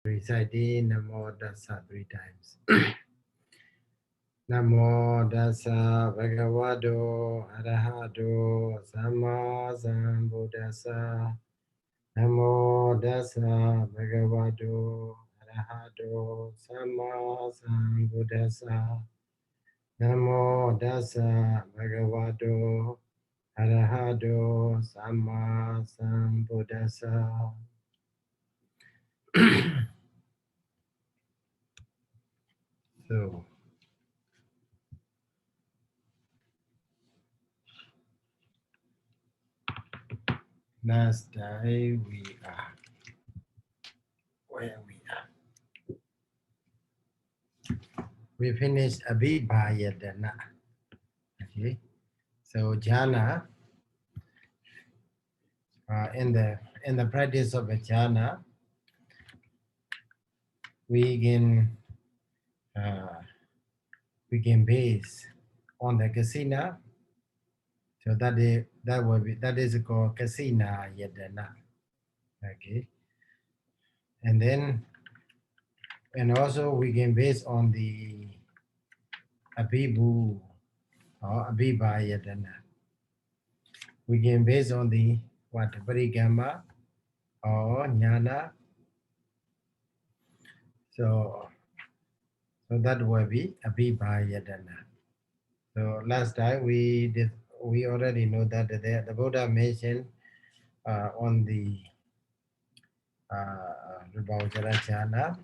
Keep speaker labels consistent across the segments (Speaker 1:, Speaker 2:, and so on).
Speaker 1: Reciting Namo Tassa 3 times. Namo Tassa Bhagavato Arahato Samma Sambuddhassa. Namo Tassa Bhagavato Arahato Samma Sambuddhassa. Namo Tassa Bhagavato Arahato Samma Sambuddhassa. So, last day we are where we are. We finished Abhidhamma. Okay, so jhana in the practice of a jhana, we can base on the kasina. So that is called kasina yadana. Okay, and also we can base on the abhibu or abhiba yadana. We can base on the what parigama or jnana. So that will be abhiba yadana. So last time we already know that the Buddha mentioned on the rūpāvacarakusalaṃ.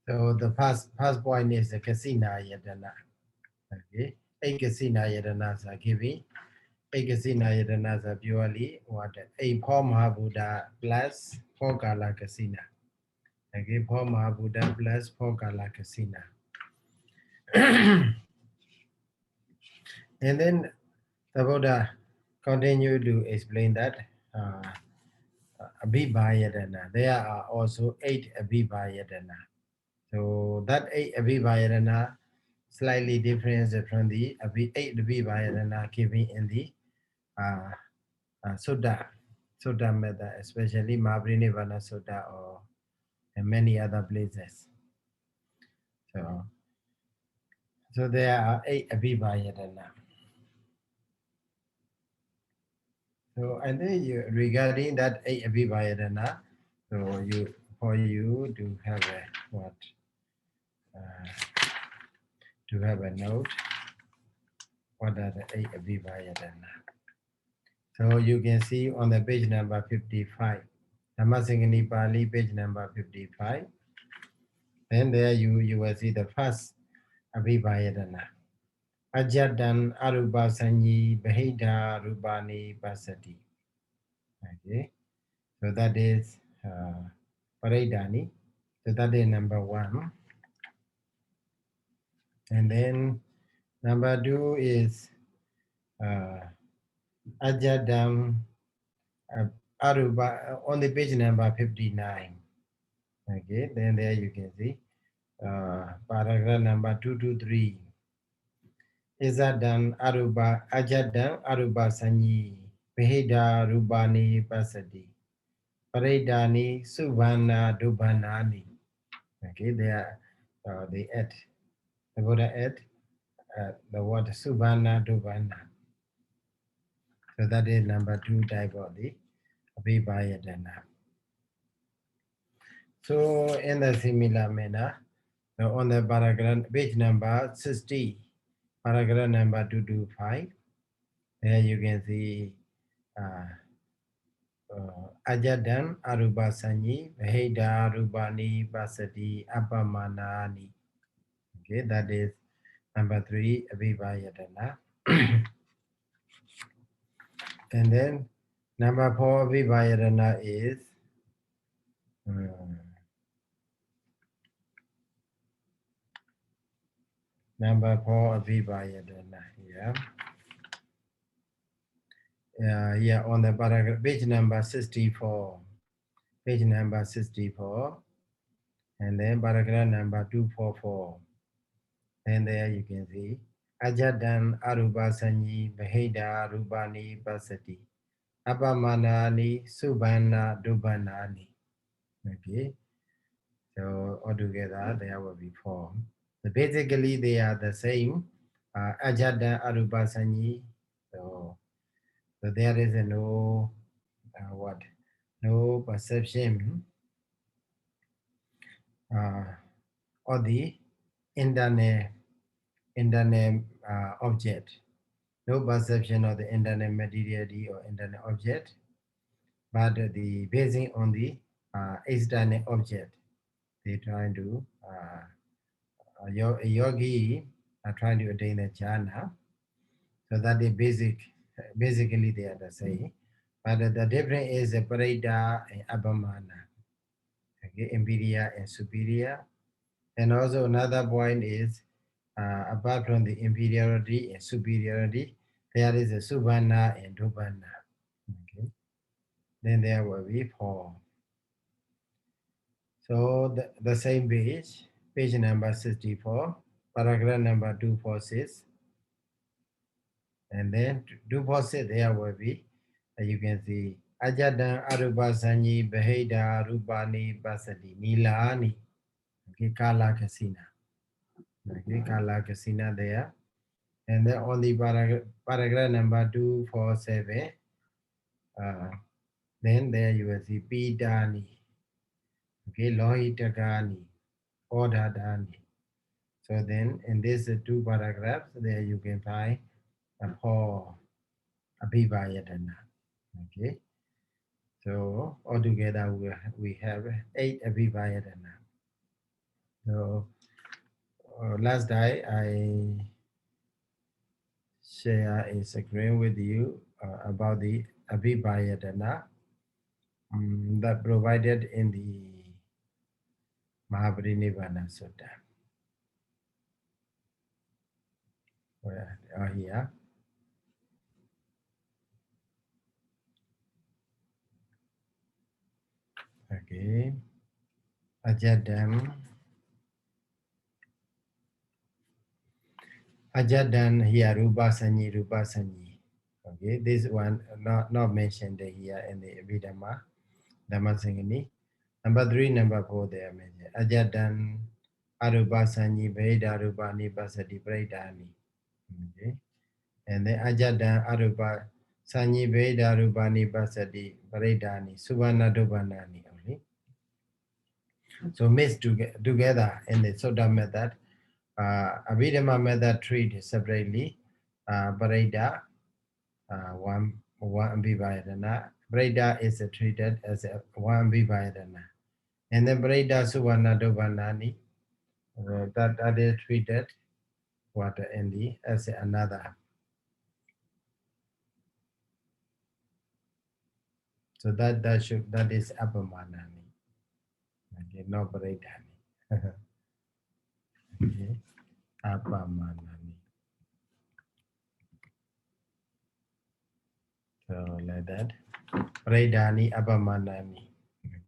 Speaker 1: So the first point is the kasina yadana. Okay, a kasina yadana are giving. A kasina yadana are purely what a Maha Buddha plus 4 kala kasina. Okay, Maha Buddha plus 4 kala kasina. And then the Buddha continued to explain that Abhidhamma. There are also 8 Abhidhamma. So that 8 Abhidhamma slightly different from the 8 Abhidhamma given in the Sutta method, especially Mahabrinivana Sutta or in many other places. So there are 8 Abhidhamma. So and then regarding that 8 Abhidhamma, so for you to have a what to have a note, what are the 8 Abhidhamma? So you can see on the page number 55, Dhammasaṅgaṇīpāḷi, page number 55. Then there you will see the first Abhidhamma. Ajatan arupa saññī bahida rūpāni pasati. Okay, so that is paridani. So that is number 1. And then number 2 is Ajadam Aruba on the page number 59. Okay, then there you can see paragraph number 223. Ajadam Aruba Saññī Bahida Rūpāni Pasati Paridani Subhana Dubhanani. Okay, they are the Buddha add the word Subhana Dubhana. So that is number 2 type of the Abhidhamma. So in the similar manner, on the paragraph page number 60, paragraph number 225, there you can see Ajadam Arupa Saññī Bahida Rūpāni Pasati Apamanani. Okay, that is number 3 Abhidhamma. And then number 4 Abhidhamma is number 4 Abhidhamma here. Here on the paragraph, page number 64. Page number 64. And then paragraph number 244. And there you can see Ajadam Arupa Saññī Bahida Rūpāni Pasati Apamanani Subhana Dubhanani. Okay, so altogether there will be 4. So basically they are the same. Ajada Arupasaññī. So there is a no what? No perception of the internal object. No perception of the internal materiality or internal object, but the basing on the external object. They trying to a yogi are trying to attain the jhana. So that is basically they are the same. But the difference is the parida and abhamana. Okay, inferior and superior. And also another point is apart from the inferiority and superiority, there is a subhana and dubhana. Okay. Then there will be 4. So the same page number 64, paragraph number 246. And then 246 there will be, you can see, Ajadan Arupasaññī Beheda Rupani Basati Nilani. Okay, Kala Kasina. Okay, Kala Kasina there. And then on the paragraph number 247, then there you will see Pidani. Okay, Lohitakani, Odhadani. So then in these 2 paragraphs, there you can find 4 Abhivayadana. Okay, so altogether we have 8 Abhivayadana. So last day I share a screen with you about the Abhivayadana that provided in the Mahaparinibbana Sutta. Where here. Okay. Ajadan here Rūpāsaññī. Okay, this one not mentioned here in the Abhidhamma Dhammasaṅgaṇī. Number 3, number 4 they are mentioned. Ajadan Arūpāsaññī Veda Rūpāni Pasati Praitani. Okay. And then Ajadan Arūpāsaññī Veda Rūpāni Pasati Praitani Subhana Dubhanani only. So mixed together in the Sutta method. Abhidhamma method treat separately. Parida, one Abhivayadana. Parida is treated as one Abhivayadana. And then Parida Subhana Dubhanani, that is treated in the as another. So that is Abhamanani. Okay, not Paridani. Okay. Abhamanani. So like that. Paridani Abhamanani.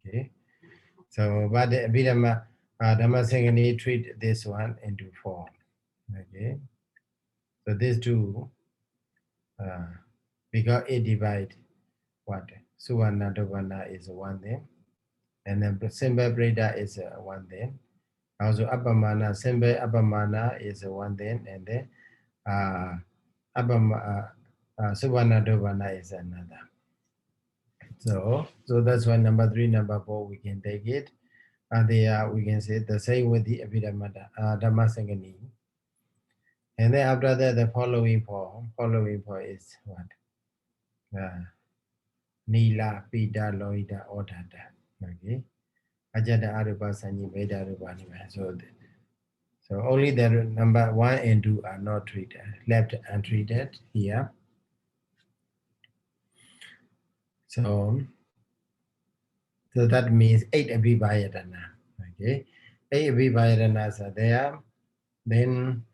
Speaker 1: Okay. So but the Abhidhamma Dhammasaṅgaṇī treat this one into 4. Okay. So these 2 because it divide what? Suvarna Dubhana is 1 thing. And then simple Preda is 1 thing. Also Abhamana, simple Abhamana is 1 thing. And then Suvarna Dubhana is another. So that's why number 3, number 4 we can take it. We can say the same with the Abhidhamma Dhammasaṅgaṇī. And then after that the following form is what? Nila, Pita, Lohita, Odhata. Okay. Ajada Arūpāsaññī Veda Rūpāni. So only the number 1 and 2 are not treated, left untreated here. So that means 8 Abhivayadana. Okay. 8 Abhivayadanas are there. Then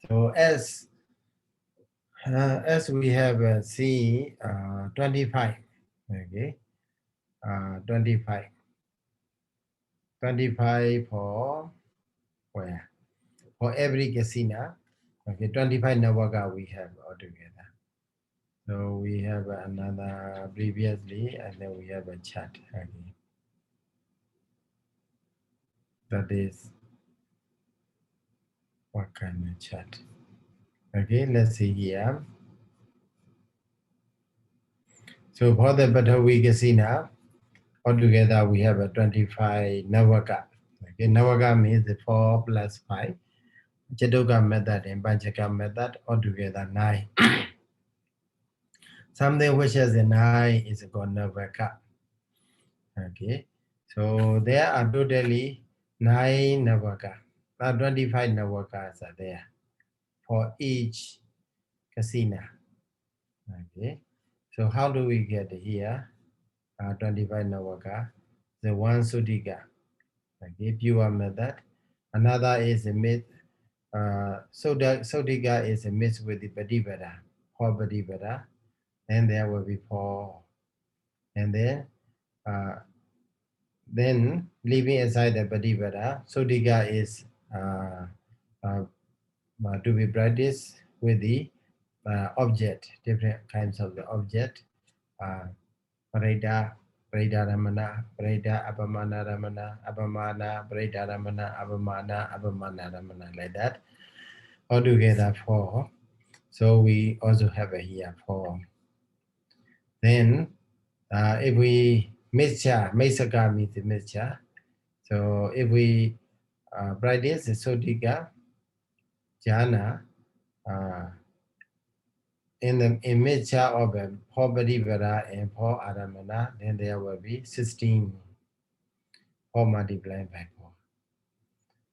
Speaker 1: so as we have seen 25. Okay. 25 for where? For every kasina. Okay, 25 Navaka we have altogether. So we have another previously, and then we have a chat again. That is what kind of chart? Okay, let's see here. So for the Batavi Kasina, altogether we have a 25 Navaka. Okay, Navaka means 4 plus 5. Chadoka method and Panchaka method altogether 9. Something which has a 9 is called Navaka. Okay, so there are totally 9 Navaka. 25 Navakas are there for each casino. Okay, so how do we get here? 25 Navaka, the one Sudika. Okay, pure method. Another is a myth. Sodika is a mix with the Padivada, 4 Padivada. Then there will be 4. And then leaving aside the Padivada, Sodika is to be practiced with the object, different kinds of the object. Parida, Parida Ramana, Parida Abhamana Ramana, Abhamana, Parida Ramana, Abhamana, Abhamana Ramana, like that. Altogether 4. So we also have a here 4. Then if we mixture, Mesaka means the mixture. So if we practice the Sodika, Jhana, in the mixture of 4 Padivara and 4 Aramana, then there will be 16, 4 multiplied by 4.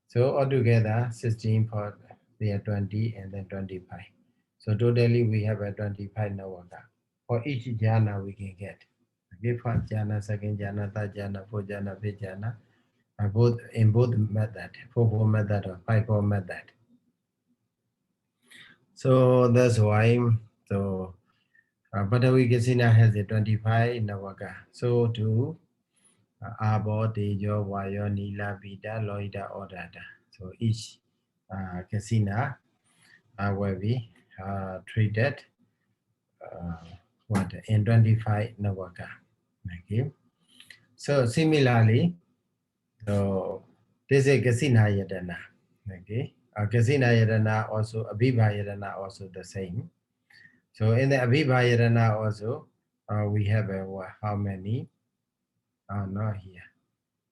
Speaker 1: So altogether 16 for there 20 and then 25. So totally we have a 25 Navaka. For each jhana we can get. Okay, first jhana, second jhana, third jhana, fourth jhana, fifth jhana, both in both method, 4 method or 5 method. So that's why Bhadavi Kasina has a 25 Navaka. So to Abo, Tejo, Vayo, Nila, Vita, Loida, Odata. So each Kasina will be treated in 25 Navaka. Okay. So similarly, so this is Kasina Yadana. Okay. Kasina Yadana also, Abhibha Yadana also the same. So in the Abhibha Yadana also, we have how many? Not here.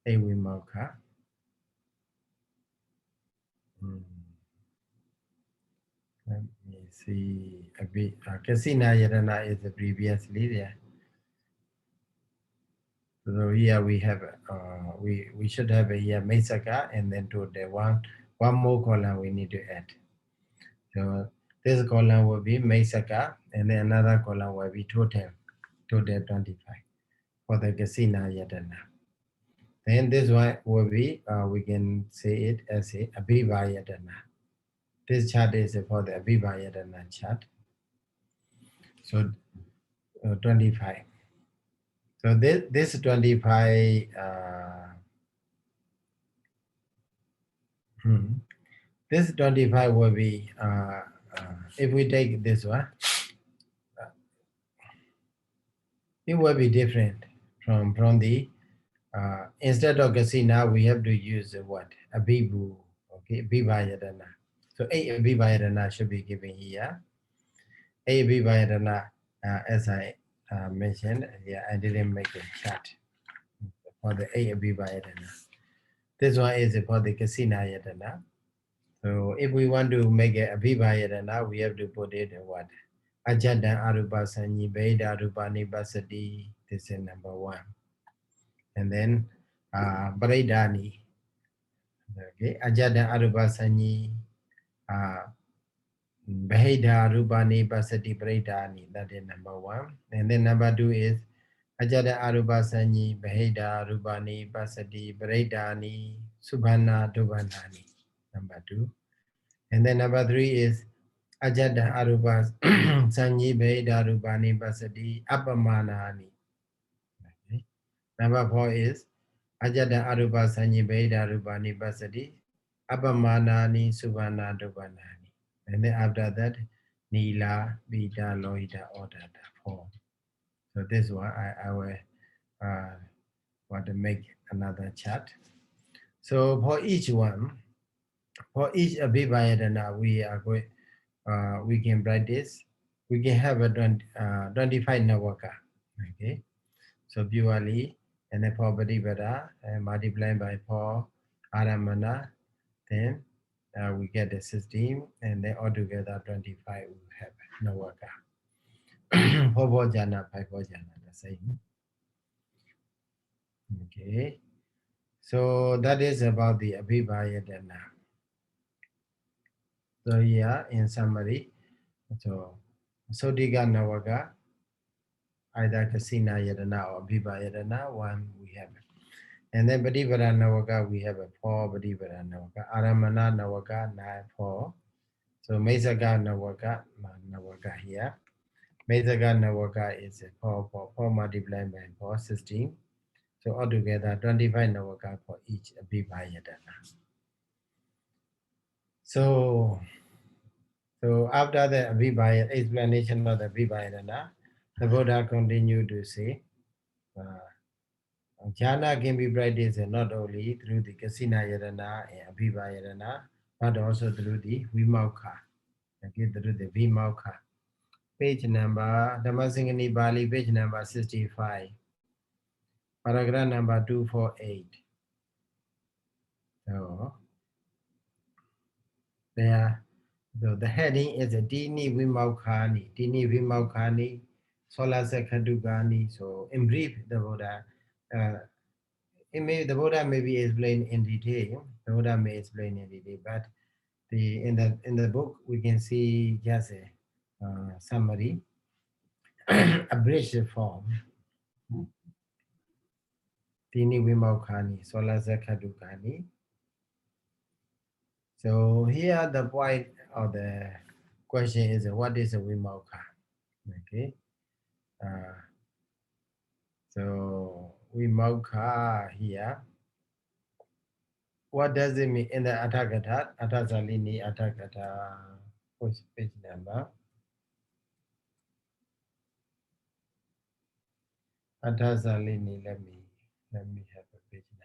Speaker 1: A vimokkhāni. Let me see. Kasina Yadana is the previously there. So here we have we should have a here Mesaka, and then to the one more column we need to add. So this column will be Mesaka, and then another column will be total 25 for the Kasina Yadana. Then this one will be we can say it as a Abhibha Yadana. This chart is for the Abhibha Yadana chart. So 25. So this 25 this 25 will be if we take this one, it will be different from the instead of Kasina we have to use what Abhibu, okay, Abhibha Yadana. So a Abhibha Yadana should be given here. A Abhibha Yadana as I mentioned, yeah, I didn't make a chart for the A Abhibha Yadana. This one is for the Kasina Yadana. So if we want to make a Abhibha Yadana, we have to put it in what? Ajada Arupa Sanyi Veda Rupani Basadi. This is number 1. And then Braidani. Okay, Ajada Arupa Sanyi Veda Rupani Basadi Braidani. That is number 1. And then number 2 is Ajada Arupa Sanyi Veda Rupani Basadi Braidani Subhana Dubanani. Number 2. And then number 3 is Ajada Arupa Sanyi Veda Rupani Basadi Apamanani. Okay. Number 4 is Ajada Arupa Sanyi Veda Rupani Basadi Apamanani Subhana Dubanani. And then after that, Nila, Vita, Loida, Odata, 4. So this one I will want to make another chart. So for each one, for each abhivayadana, we can practice. We can have a 25 nawaka. Okay. So purely, and then for Badivada, multiplied by 4 Aramana, then we get the 16, and then altogether 25 we have Nawaka. 4 Bojana, 5 Bojana, the same. Okay. So that is about the Abhivayadana. So here, in summary, so Sodiga Nawaka, either Kasina Yadana or Abhivayadana, one we have. And then Badivara Nawaka, we have a 4 Badivara Nawaka. Aramana Nawaka, 9, 4. So Mesaga Nawaka here. Mesaga Nawaka is a 4 multiplied by 4, 16. So altogether 25 Nawaka for each Abhivayadana. So after the explanation of the Abhivayadana, the Buddha continued to say, jhana can be practiced not only through the Kasina Yadana and Abhivayadana, but also through the Vimokkhā. Okay, through the Vimokkhā. Page number, Dhammasaṅgaṇīpāḷi, page number 65. Paragraph number 248. So, there, so the heading is a tīṇi vimokkhāni. tīṇi vimokkhāni, soḷasakkhattukāni. So, in brief, the Buddha, the Buddha may be explained in detail. The Buddha may explain in detail, but in the book we can see just a summary, abridged form. tīṇi vimokkhāni, soḷasakkhattukāni. So here the point of the question is, what is a vimokkhā? Okay. So vimokkhā here, what does it mean in the Atthakatha? Atthāsalini Atthakatha, page number. Atthāsalini, let me have a page number.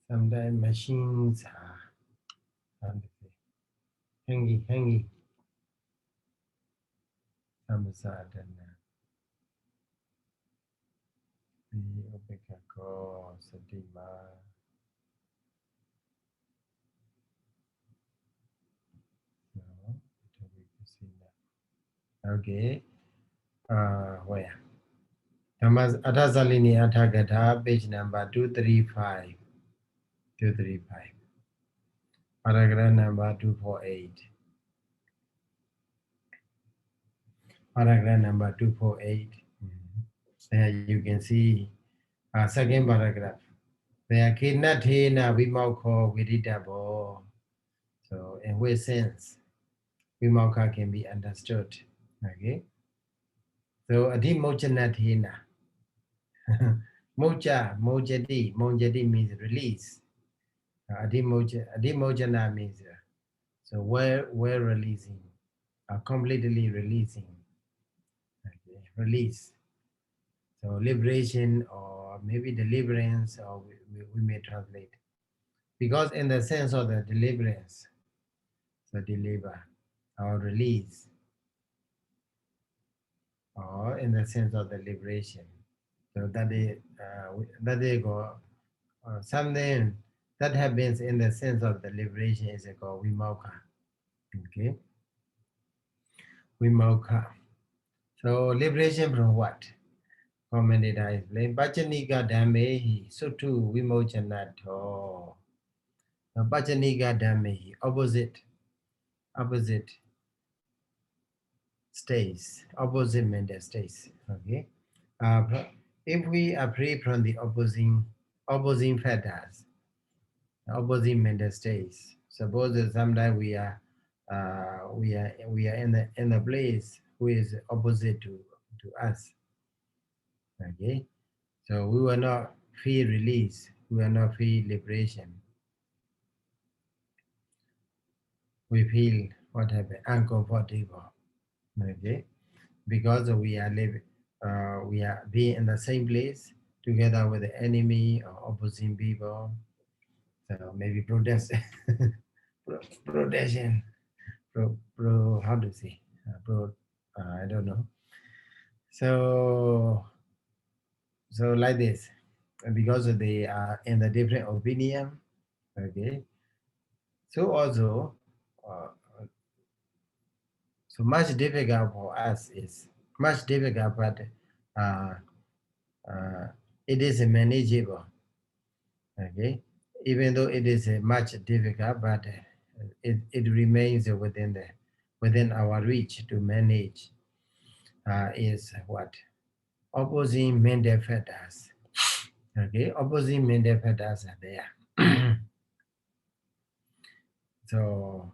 Speaker 1: Sometimes machines are hangy. Dhammasaṅgaṇī. Vimokkhāko satima. Okay. Where? Atthāsalini Atthakatha, page number 235. 235. Paragraph number 248. Paragraph number 248. There you can see second paragraph. There Kinathena Vimokkhā Viditabho. So in which sense Vimokkhā can be understood? Okay. So Adhimocchanathena. Mojati means release. Adhimocchana means so we're releasing, completely releasing. Okay. Release. So liberation or maybe deliverance, or we may translate. Because in the sense of the deliverance, so deliver or release, or in the sense of the liberation. So that is something that happens in the sense of the liberation is called vimokkhā. Okay, vimokkhā. So liberation from what? Commentator explain. Pacanika dhammehi suttu vimoccanato. Pacanika dhammehi, opposite states, opposite mental states. Okay. If we are free from the opposing factors, opposing mental states. Suppose that sometimes we are in the place who is opposite to us. Okay, so we will not feel release, we will not feel liberation. We feel what happened uncomfortable. Okay, because we are living, we are being in the same place together with the enemy or opposing people. So maybe protest, protection, how to say, I don't know. So like this, because they are in the different opinion. Okay, so also, uh, so much difficult for us is much difficult, but uh, uh, it is manageable. Okay, even though it is much difficult, but it remains within our reach to manage. Is what opposing mental factors. Okay, opposing mental factors are there. So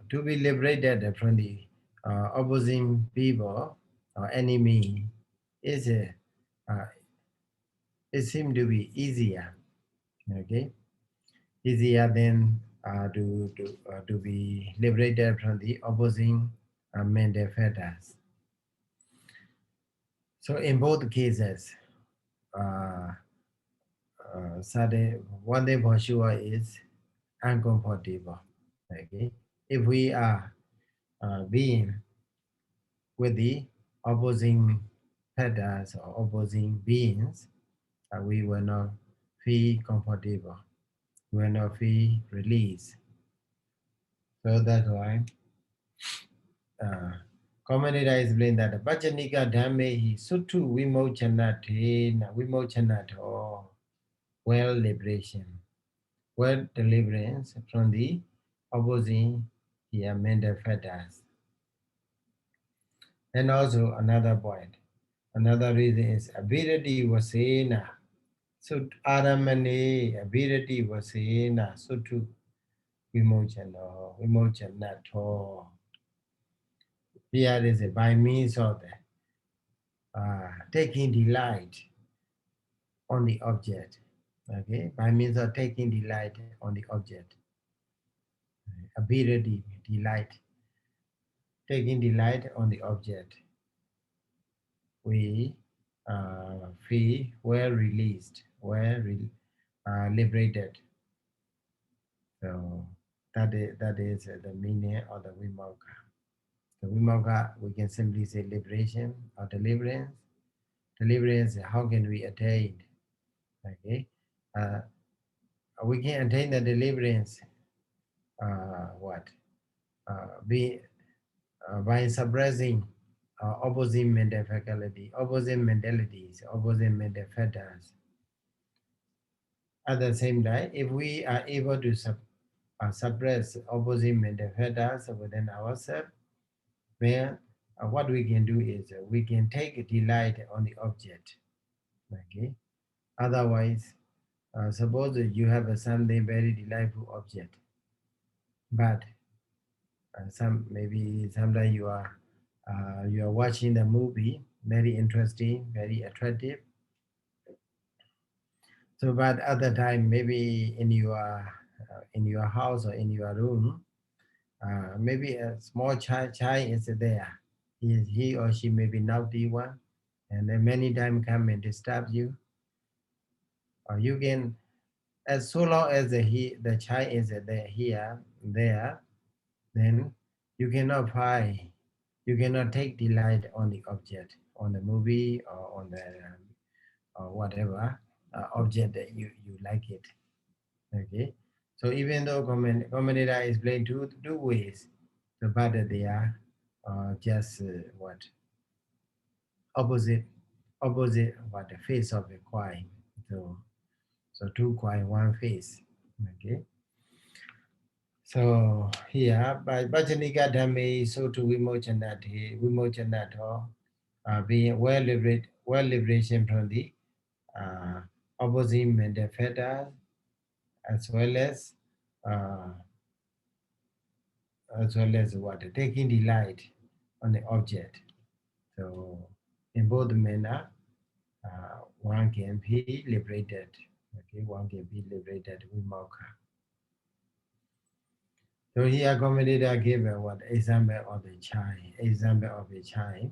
Speaker 1: to be liberated from the opposing people or enemy is it seems to be easier. Okay, easier than to be liberated from the opposing mental factors. So in both cases, one thing for sure is uncomfortable. Okay, if we are being with the opposing factors or opposing beings, we will not feel comfortable. We will not feel release. So that's why commentator explained that Pachanika Dhammehi Suttu Vimochanato, well liberation, well deliverance from the opposing mental factors. And also another point, another reason is Abhirati Vasena. So Aramane Abhirati Vasena Suttu Vimochanato. Here is by means of the taking delight on the object. Okay, by means of taking delight on the object. Ability, delight. Taking delight on the object. We feel well released, liberated. So that is the meaning of the vimokha. The vimokha, we can simply say liberation or deliverance. Deliverance, how can we attain? Okay, we can attain the deliverance. What? By suppressing opposing mental faculty, opposing mentalities, opposing mental factors. At the same time, if we are able to suppress opposing mental factors within ourselves, then what we can do is we can take delight on the object. Okay. Otherwise, suppose you have something very delightful object, but sometimes you are watching the movie, very interesting, very attractive. So, but other time maybe in your house or in your room, maybe a small child is there. He or she may be naughty one, and then many times come and disturb you. Or you can, as so long as the child is there, then you cannot find, you cannot take delight on the object, on the movie or on the or whatever object that you like it. Okay, so even though commentator explained two ways, so but they are just what opposite what the face of the coin. So two coin, one face. Okay. So here by Bhajanika Dhamme so to Vimochanato being well liberation from the uh, opposing mental factors as well as uh, as well as what? Taking delight on the object. So in both manner, one can be liberated. Okay, one can be liberated vimokkhā. So here commentator gave what example of a child, example of a child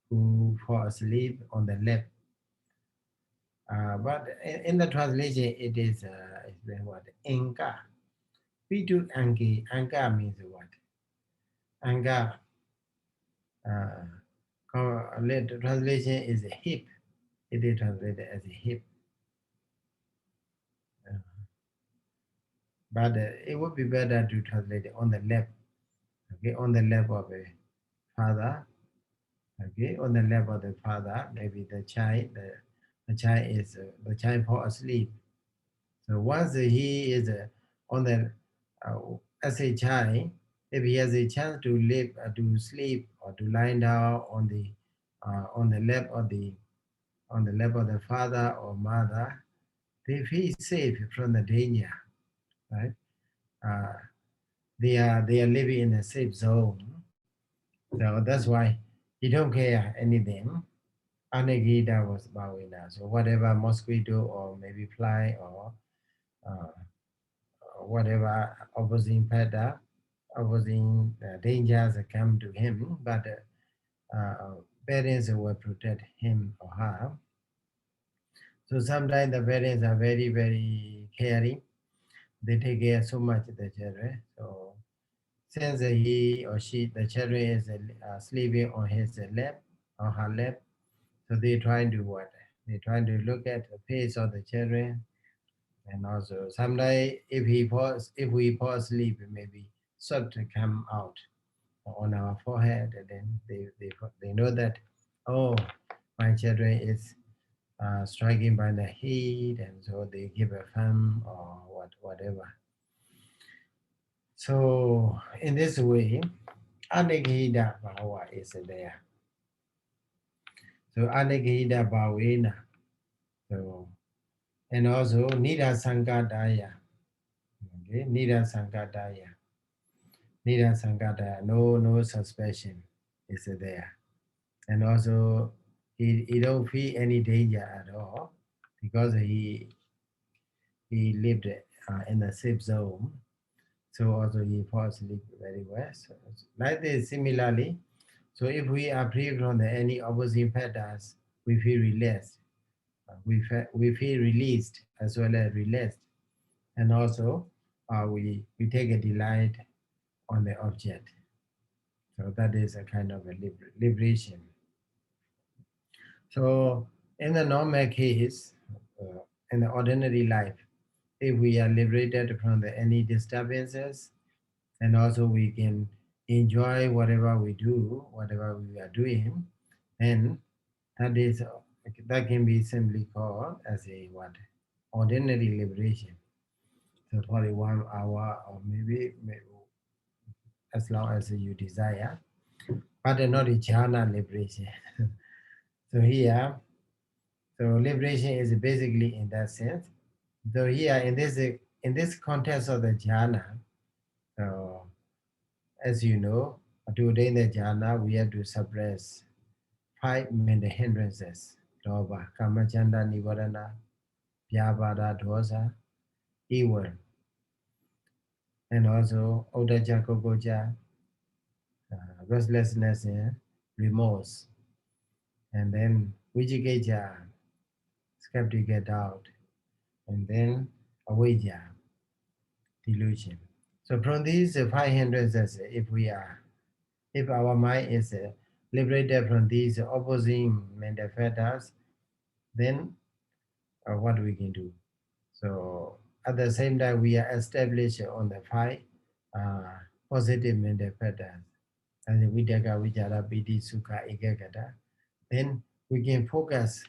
Speaker 1: who fall asleep on the left. But in the translation, it is what? Inka. Pitu anki. Anka means what? Anka. Translation is a hip. It is translated as a hip. But it would be better to translate it on the left. Okay, on the left of a father. Okay, on the left of the father, maybe the child. The child fall asleep. So once he is on the as a child, if he has a chance to live, to sleep, or to lie down on the lap of the father or mother, they feel safe from the danger, right? Uh, they are living in a safe zone, so that's why he don't care anything. Anagita was bowina, so whatever mosquito or maybe fly or uh, whatever opposing pattern, opposing dangers come to him, but parents will protect him or her. So sometimes the parents are very, very caring. They take care so much of the children. So since he or she, the children is sleeping on his lap, on her lap, so they trying to what? They trying to look at the face of the children, and also sometimes if we fall asleep, maybe sweat come out on our forehead, and then they know that, oh, my children is striking by the heat, and so they give a fan or whatever. So in this way, anagihita bhava is there. So anagihita bhavena. So and also nida sangadaya. Okay, nida sangadaya. Nida sangadaya. No suspicion is there. And also he don't feel any danger at all because he lived in a safe zone. So also he falls asleep very well. So like this, similarly, so if we are free from any opposing patterns, we feel relaxed. We feel released as well as relaxed, and also we take a delight on the object. So that is a kind of a liberation. So in the normal case, in the ordinary life, if we are liberated from any disturbances, and also we can enjoy whatever we do, whatever we are doing, and that can be simply called as a what? Ordinary liberation. So for 1 hour or maybe as long as you desire, but not a jhana liberation. So here, so liberation is basically in that sense. So here in this context of the jhana, so as you know, to attain the jhana, we have to suppress 5 mental hindrances: Doba, Kamachanda, Nivarana, Vyavada, Dosa, evil, and also Odaja, Kogoja, restlessness, remorse, and then Vijikeja, skeptical doubt, and then Avijja, delusion. So from these 5 hindrances, if our mind is liberated from these opposing mental fetters, then what we can do? So at the same time, we are established on the 5 uh, positive mental patterns, as the Vitakka, Vichara, Piti, Sukha, Ekagata. Then we can focus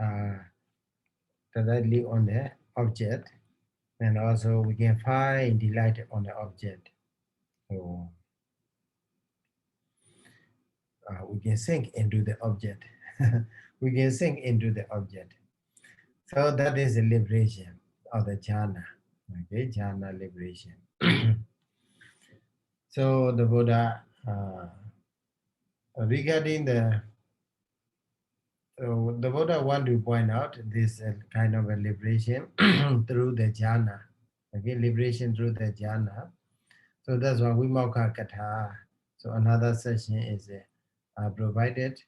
Speaker 1: uh, directly on the object, and also we can find delight on the object. So we can sink into the object. We can sink into the object. So that is the liberation of the jhana. Okay, jhana liberation. So the Buddha, regarding the Buddha want to point out this kind of a liberation through the jhana. Okay, liberation through the jhana. So that's why Vimokha Katha. So another session is provided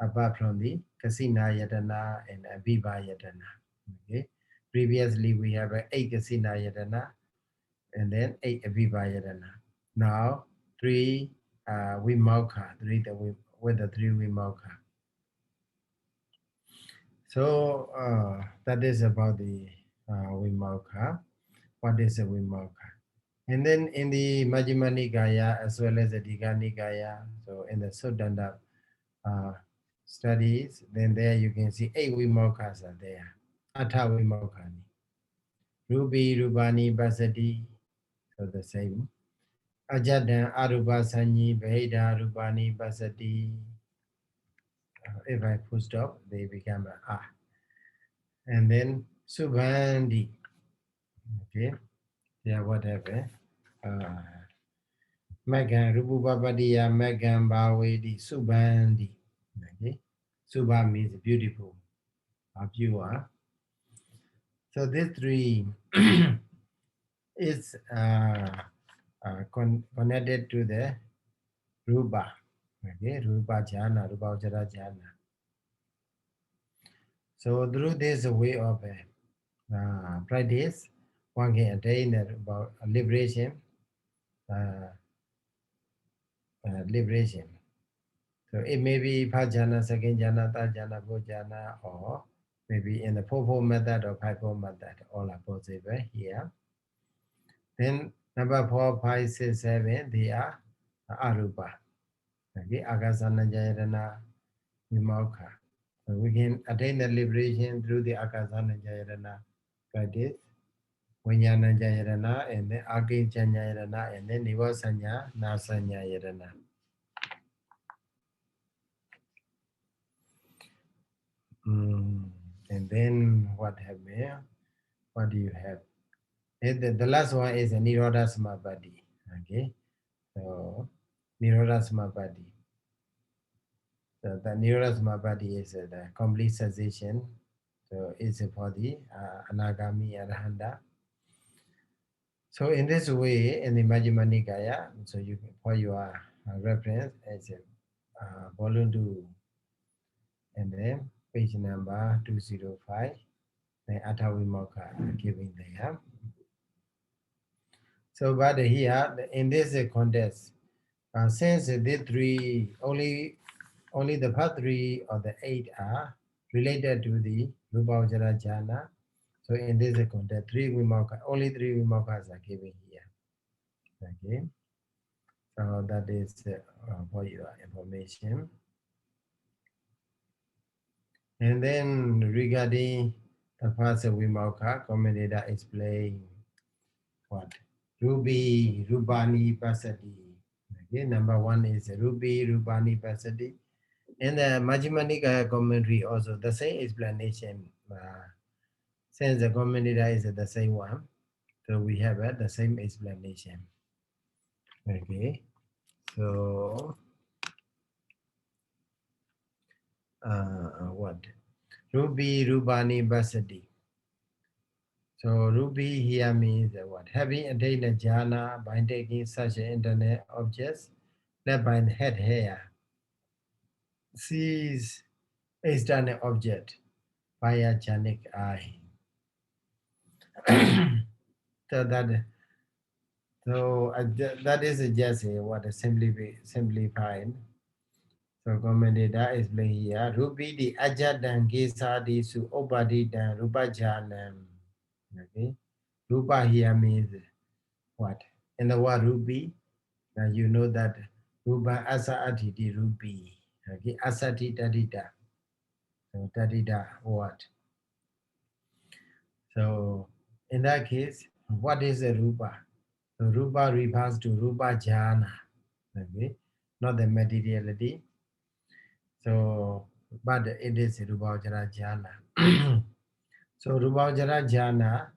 Speaker 1: apart from the Kasina Yadana and Abhiva Yadana. Okay. Previously we have 8 Kasina Yadana and then 8 Abhiva Yadana. Now 3 Vimokha, with the 3 Vimokha. So that is about the Vimokha. What is a Vimokha? And then in the Majjhima Nikaya as well as the Digha Nikaya, so in the Suddhanta studies, then there you can see 8 Vimokhas are there. Atha Vimokhāni. Rupi, Rupani, Pasati, so the same. Ajadan, Arupa, Sanyi, Veda, Rupani, Pasati. If I full stop, they become a A. And then Subhandi. Okay, yeah, whatever. Megan, Rupupapadiya, Megan, Bhavedi, Subhandi. Okay, Subha means beautiful, or pure. So these 3 is connected to the Rupa. Okay, Rupa Jhana, Rūpāvacarakusalaṃ Jhana. So through this way of practice, one can attain about liberation. Liberation. So it may be first jhana, second jhana, third jhana, fourth jhana, or maybe in the 4-4 method or 5-4 method, all are possible here. Then number 4, 5, 6, 7, they are arupa. Okay, akasana jayarana vimokha. So we can attain the liberation through the akasana jayarana practice, viññāna jayarana, and then akincha jayarana, and then nivasanya, nasanya yarana. And then what have we? What do you have? The last one is a Nirodha Samapatti. Okay, so Nirodha Samapatti. So the Nirodha Samapatti is the complete cessation. So it's for the Anagami Arahanta. So in this way, in the Majjhima Nikaya, so you can, for your reference, as volume 2, and then page number 205, the Atha Vimokha given there. So, but here in this context, since the 3 only the first 3 or the 8 are related to the Rūpāvacarakusalaṃ jhana. So in this context, 3 Vimokha, only 3 Vimokhas are given here. Okay, so that is for your information. And then regarding the first Vimokha, commentator explain what Rupi, Rupani, Pasati. Okay, number 1 is Rupi, Rupani, Pasati. In the Majjhima Nikaya commentary also the same explanation. Since the commentator is the same one, so we have the same explanation. Okay, so what? Rupi, Rupani, Pasati. So Rupi here means what? Having attained a jhana by taking such internet objects, led by the head hair, sees external object via jhanic eye. So that is just what is simplified. So commentator explain here. Rupi di ajadan gesadi su obadidan rupajanam. Okay. Rupa here means what? In the word rupi, now you know that rupa asa atiti rupi. Okay. Asati tadita. So tadita what? So in that case, what is a rupa? So rupa refers to rupa jhana. Okay. Not the materiality. So, but it is Rūpāvacarakusalaṃ jhana. So Rūpāvacarakusalaṃ jhana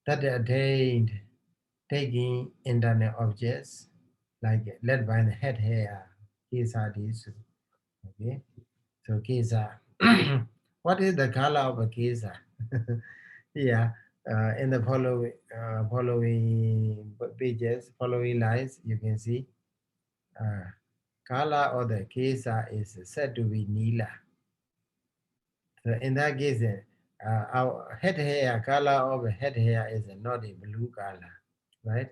Speaker 1: that attained taking internal objects like led by the head hair, kesa disu. Okay, so kesa. What is the color of a kesa? Yeah, in the following pages, following lines, you can see color of the kesa is said to be nila. So in that case, our head hair, color of the head hair is not a blue color, right?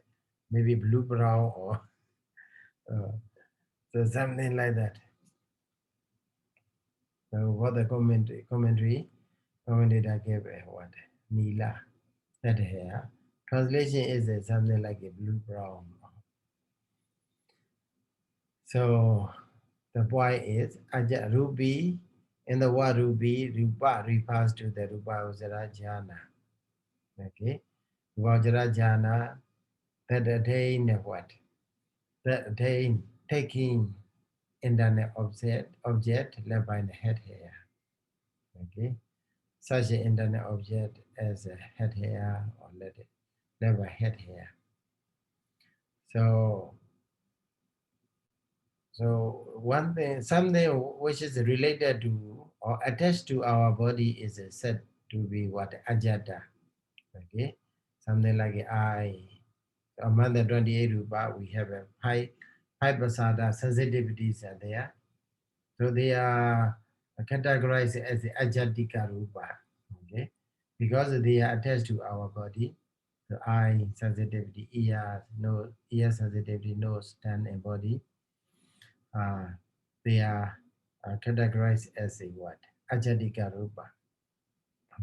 Speaker 1: Maybe blue brown or so something like that. So what the commentator gave what? Nila, head hair. Translation is something like a blue brown. So the point is, ruby, in the word ruby, rupa refers to the rūpāvacara jhana. Okay, rūpāvacara jhana that attain what? That attain taking internal object led by the head hair. Okay, such an internal object as a head hair or led by head hair. So one thing, something which is related to or attached to our body is said to be what? Ajata. Okay, something like eye. Among the 28 rupa, we have a five pasada sensitivities are there. So they are categorized as the ajatika rupa. Okay, because they are attached to our body. The eye sensitivity, ear sensitivity, nose, tongue, and body. They are categorized as a what? Ajatika rupa.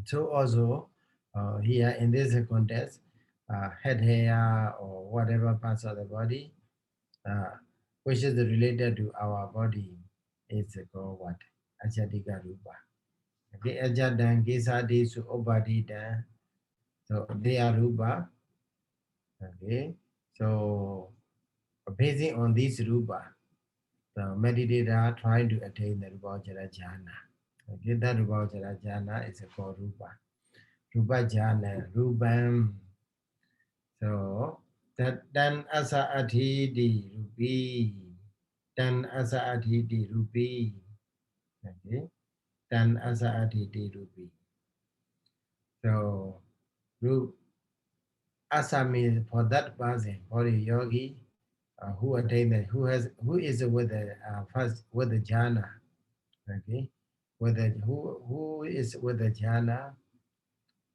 Speaker 1: So also here in this context, head hair or whatever parts of the body uh, which is related to our body is called what? Ajatika rupa. Okay, ajadan kisadi su obadidan. So they are rupa. Okay, so basing on this rupa, the meditator trying to attain the rūpāvacara jhana. Okay, that rūpāvacara jhana is called rupa. Rupa jhana, rupam. So that dan asa adhidi rupi. Dan asa adhidi rupi. Okay, dan asa adhidi rupi. So asa means for that person, for the yogi who attained that, who is with the first with the jhana. Okay, with the who is with the jhana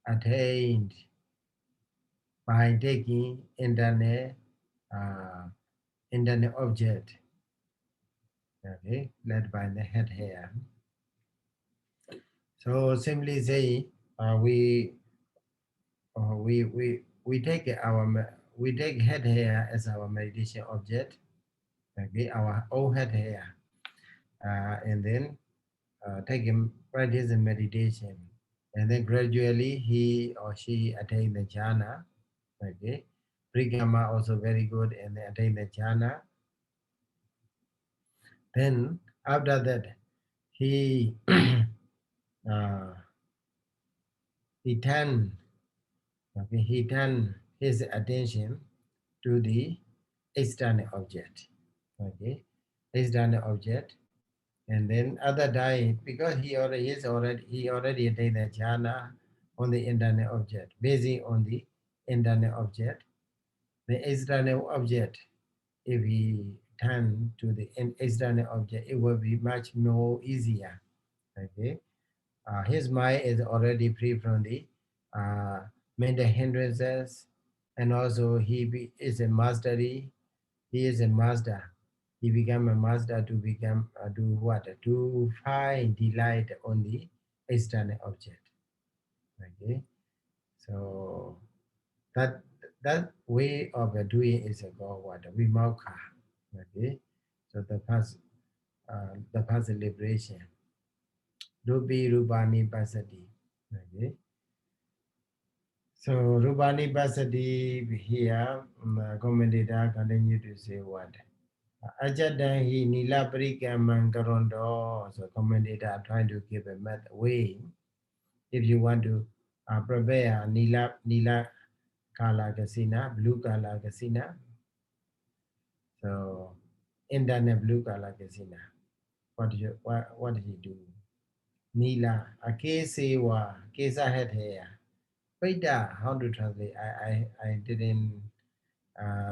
Speaker 1: attained by taking uh, internal object. Okay, led by the head hair. So simply say we take we take head hair as our meditation object. Okay, our own head hair, and then take him practice in meditation, and then gradually he or she attain the jhana. Okay, Brigama also very good and attain the jhana. Then after that, he uh, he turn he turn his attention to the external object. Okay, external object, and then other time because he already attained the jhana on the internal object, basing on the internal object. The external object, if he turn to the external object, it will be much more easier. Okay, his mind is already free from the uh, mental hindrances, and also is a mastery. He is a master. He became a master to become do what? To find delight on the external object. Okay, so that that way of doing is called what? Vimokha. Okay, so the past liberation. Rupi Rupani Pasati. Okay. So Rupani Pasati here, commentator continue to say what? Ajadahi Nila Parikaman Karondo. So commentator trying to give a method way. If you want to prepare Nila color casina, blue color casina. So internet blue color casina. What did he do? Nila, a kesewa, kesa head hair. Paida, how to translate? I didn't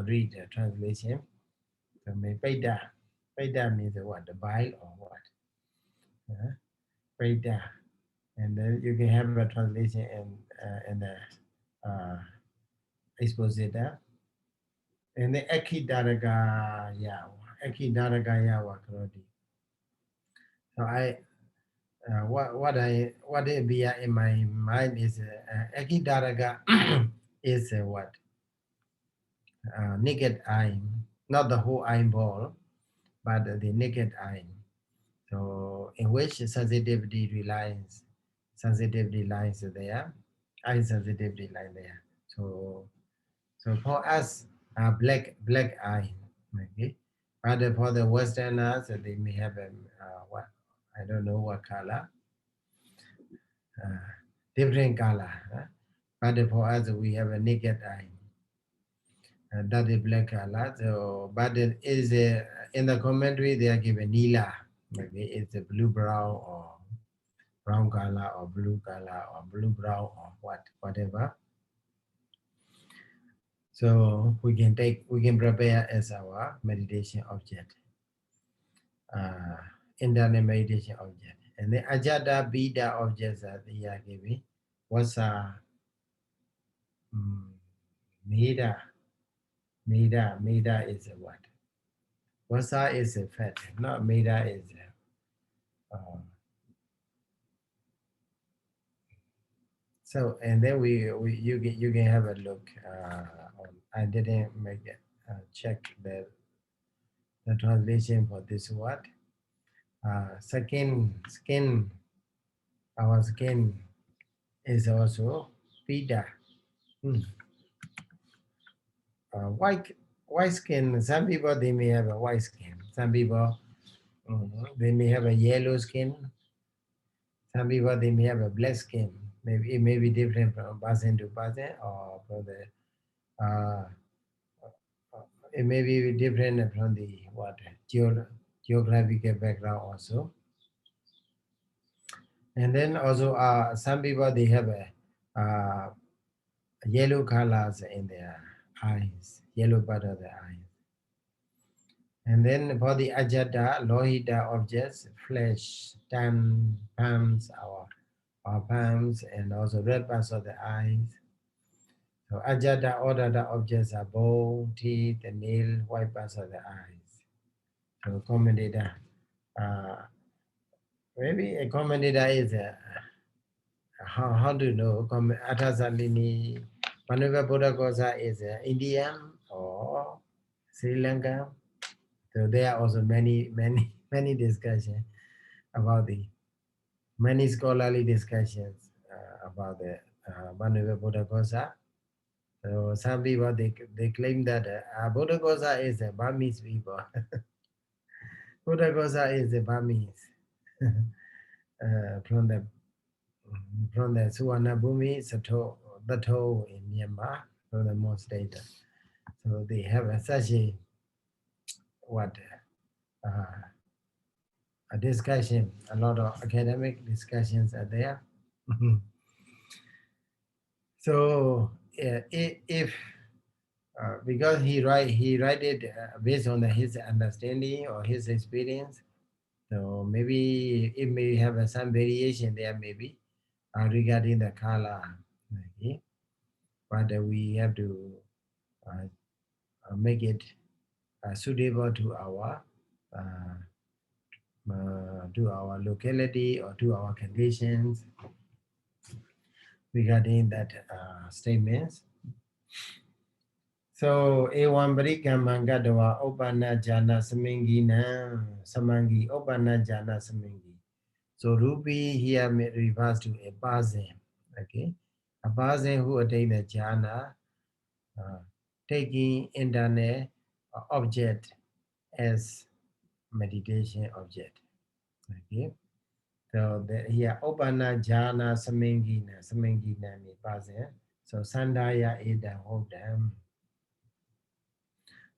Speaker 1: read the translation. So maybe paida. Paida means what? The bile or what? Paida. And then you can have a translation in the uh, expositor. And the Ekidaraga Yawa. Ekidaraga Yawa Krodi. So what I be in my mind is Ekidaraga is what? Naked eye, not the whole eyeball, but the naked eye. So in which sensitivity lies there, eye sensitivity lies there. So for us, black eye, okay. But for the Westerners, they may have a what, I don't know what color, different color. But for us, we have a naked eye. That is black color. So, but it is in the commentary they are given nila. Maybe it's a blue brown or brown color or blue brown or whatever. So we can prepare as our meditation object, internal meditation object. And the ajada bida objects that they are giving. What's Mida is a what? Wasa is a fat, not Mida is so. And then you can have a look. I didn't make it check the translation for this word. Skin. Our skin is also pita. White skin. Some people they may have a white skin. Some people they may have a yellow skin. Some people they may have a black skin. Maybe it may be different from person to person, or from the it may be different from the what geographical background also. And then also some people they have a yellow colors in their eyes, yellow part of the eyes. And then for the ajada, lohita objects, flesh, tongue, palms, our palms, and also red parts of the eyes. So ajada, odada objects are bone, teeth, and nail, white parts of the eyes. So commentator, maybe a commentator is how do you know? Atasalini, Manuva Buddha Gosa is Indian or Sri Lanka. So there are also many discussions about many scholarly discussions about the Manuva Buddha Gosa. So some people they claim that Buddha Gosa is a Burmese people. Buddha Gosa is a Burmese from the Suvarnabhumi, Thato in Myanmar, from the most state. So they have such a a discussion, a lot of academic discussions are there. So if because he write it based on his understanding or his experience, so maybe it may have some variation there maybe regarding the color, okay? But we have to make it suitable to our locality or to our conditions regarding that statements. So, ewan barikamangadawa opana jana samingina samangi opana jana samangi. So, rupi here refers to a person, okay? A person who attained the jhana, taking internet object as meditation object, okay? So, here opana jhana samingina means person. So Sandaya Edam Hodam.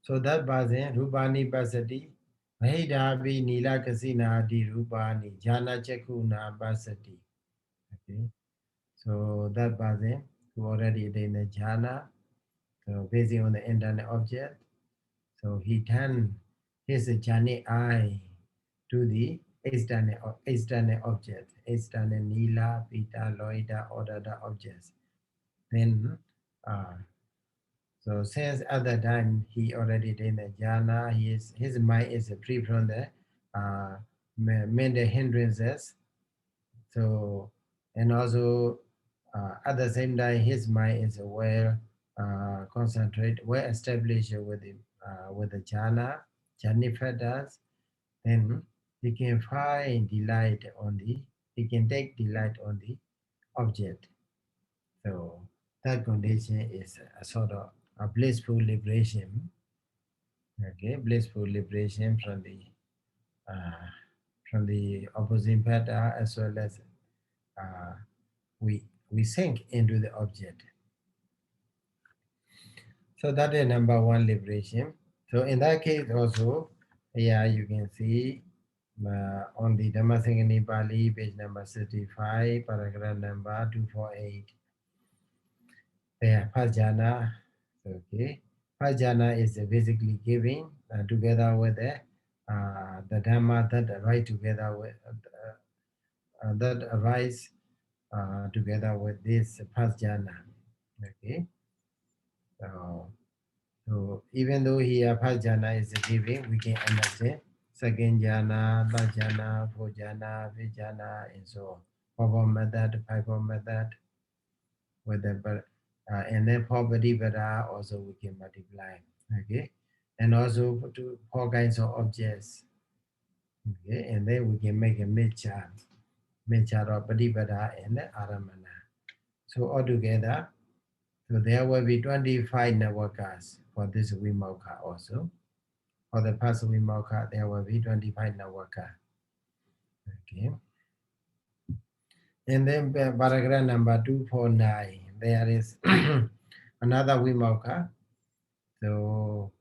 Speaker 1: So that person, Rupani Pasati, Mahidabi Nila Kasina Di Rupani, Jana Chakuna Pasati. Okay. So that person who already in the jhana, so based on the internal object, so he turned his jhani eye to the external object, external nila, pita, loida, or other objects. Then, so since at that time he already in the jhana, his mind is free from the mental hindrances. So, and also at the same time, his mind is well concentrated, well established with the jhana factors. Then he can find delight on he can take delight on the object. So that condition is a sort of a blissful liberation. Okay, blissful liberation uh, from the opposing pattern as well as uh, we sink into the object. So that is number one liberation. So in that case also, yeah, you can see on the Dhammasaṅgaṇīpāḷi, page number 65, paragraph number 248. There, Pajana, okay. Pajana is basically giving together with the Dhamma that arise together with that arise together with this Pajana, okay. So even though here first jhana is giving, we can understand second jhana, third jhana, fourth jhana, fifth jhana, and so on. 4 method, 5 method, with the and then for Padivara also we can multiply. Okay, and also to 4 kinds of objects. Okay, and then we can make a mixture of Padivara and Aramana. So altogether, so there will be 25 networkers for this vimokkhāni also. For the first vimokkhāni, there will be 25 networkers. Okay. And then paragraph number 249, there is another vimokkhāni. So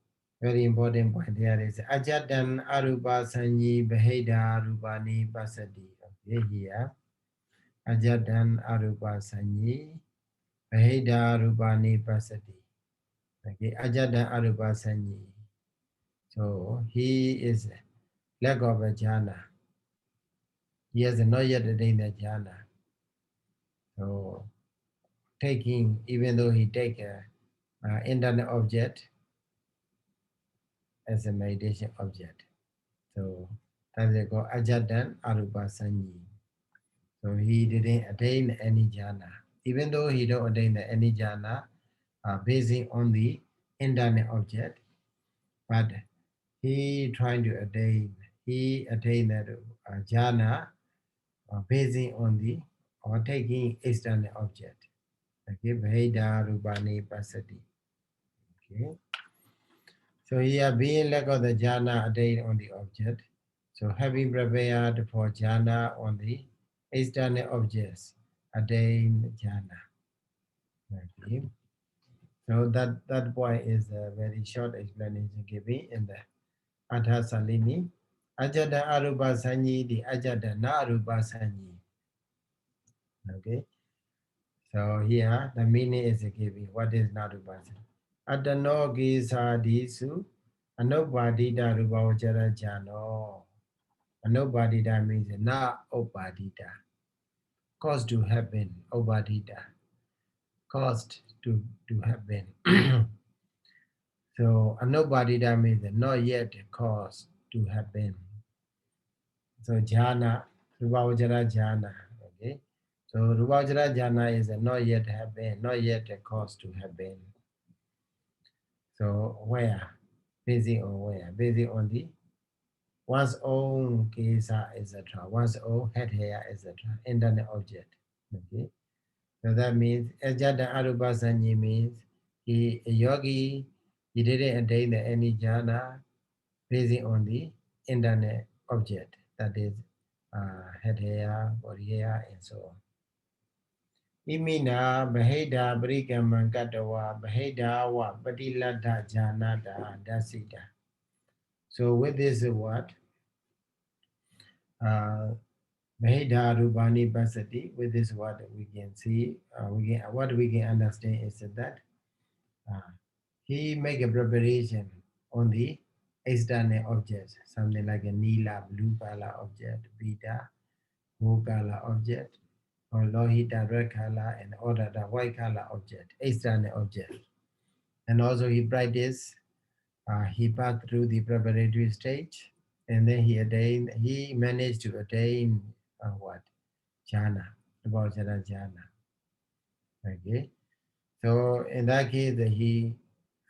Speaker 1: very important point there is Ajatan Arupa Sanyi Baheda Rupani Pasadi. Okay, here. Ajatan Arupa Sanyi Baheda Rupani Pasadi. Okay, Ajatan Arupa Sanyi. So he is lack of a jhana. He has not yet attained the jhana. So taking, even though he take a internal object as a meditation object. So that's called Ajatan Arupa Sanyi. So he didn't attain any jhana. Even though he don't attain any jhana, basing on the internal object, but he trying to attain that jhana basing on the or taking external object. Okay, Bheda Rupani Pasati. Okay. So here being lack of the jhana attained on the object. So having prepared for jhana on the external objects, attain jhana. Okay. So that point is a very short explanation given in the Atha Salini. Ajada Arupa Sanyi, the Ajada Na Arupa Sanyi. Okay. So here the meaning is given. What is Narupa Sanyi? Atano Gisa Disu Anubhadita Rūpāvacarakusalaṃ Jano. Anubhadita means not Ubhadita. Caused to happen. Ubhadita. Caused to happen. So Anubhadita means not yet caused to happen. So jhana, Rūpāvacarakusalaṃ jhana. Okay. So Rūpāvacarakusalaṃ jhana is not yet happen, not yet caused to happen. So where? Basing on where? Basing on the one's own kesa, etc., one's own head hair, etc., internal object. Okay. So that means Ajata Arupa Sanyi means a yogi, he didn't attain any jhana basing on the internal object, that is head hair, body hair, and so on. Imina Baheda Brikamangatava Baheda wa Patilata Janata Dasita. So with this word, Baheda Rubani Basati, with this word we can see, what we can understand is that he make a preparation on the external objects, something like a Nila blue color object, Beta blue color object, or Lohita red color, and other the white color object, external object. And also he practiced, he passed through the preparatory stage, and then he managed to attain what? Jhana, about jhana. Okay. So in that case,